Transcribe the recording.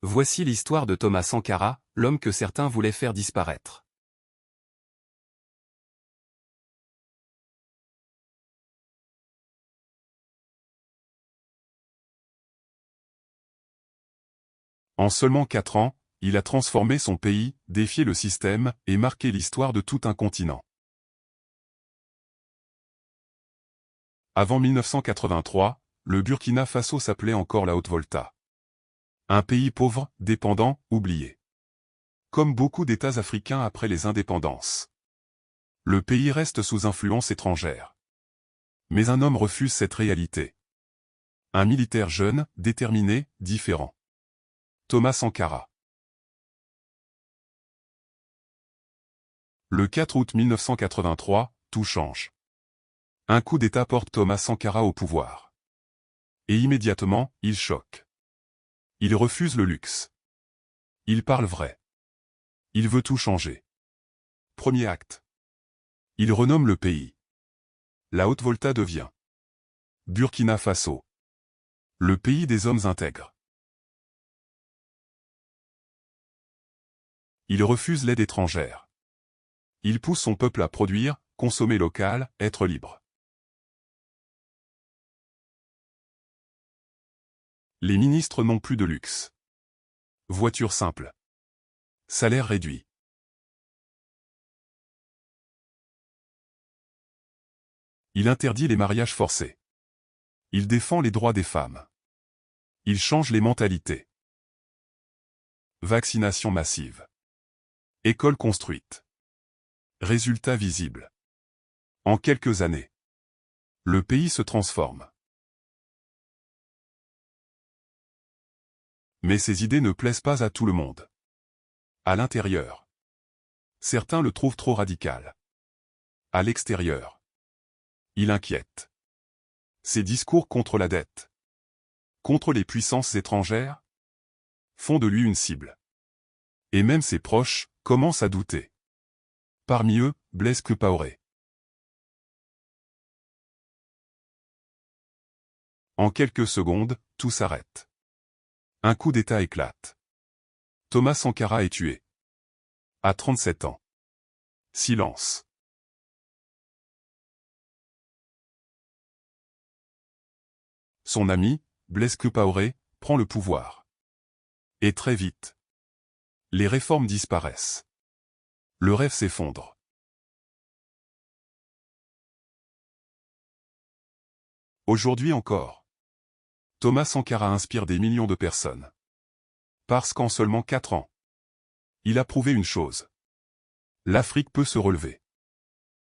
Voici l'histoire de Thomas Sankara, l'homme que certains voulaient faire disparaître. En seulement 4 ans, il a transformé son pays, défié le système et marqué l'histoire de tout un continent. Avant 1983, le Burkina Faso s'appelait encore la Haute-Volta. Un pays pauvre, dépendant, oublié. Comme beaucoup d'États africains après les indépendances. Le pays reste sous influence étrangère. Mais un homme refuse cette réalité. Un militaire jeune, déterminé, différent. Thomas Sankara. Le 4 août 1983, tout change. Un coup d'État porte Thomas Sankara au pouvoir. Et immédiatement, il choque. Il refuse le luxe. Il parle vrai. Il veut tout changer. Premier acte. Il renomme le pays. La Haute-Volta devient Burkina Faso. Le pays des hommes intègres. Il refuse l'aide étrangère. Il pousse son peuple à produire, consommer local, être libre. Les ministres n'ont plus de luxe. Voiture simple. Salaire réduit. Il interdit les mariages forcés. Il défend les droits des femmes. Il change les mentalités. Vaccination massive. École construite. Résultats visibles. En quelques années, le pays se transforme. Mais ces idées ne plaisent pas à tout le monde. À l'intérieur, certains le trouvent trop radical. À l'extérieur, il inquiète. Ses discours contre la dette, contre les puissances étrangères, font de lui une cible. Et même ses proches commencent à douter. Parmi eux, Blaise Compaoré. En quelques secondes, tout s'arrête. Un coup d'État éclate. Thomas Sankara est tué. À 37 ans. Silence. Son ami, Blaise Compaoré, prend le pouvoir. Et très vite, les réformes disparaissent. Le rêve s'effondre. Aujourd'hui encore, Thomas Sankara inspire des millions de personnes. Parce qu'en seulement 4 ans, il a prouvé une chose. L'Afrique peut se relever.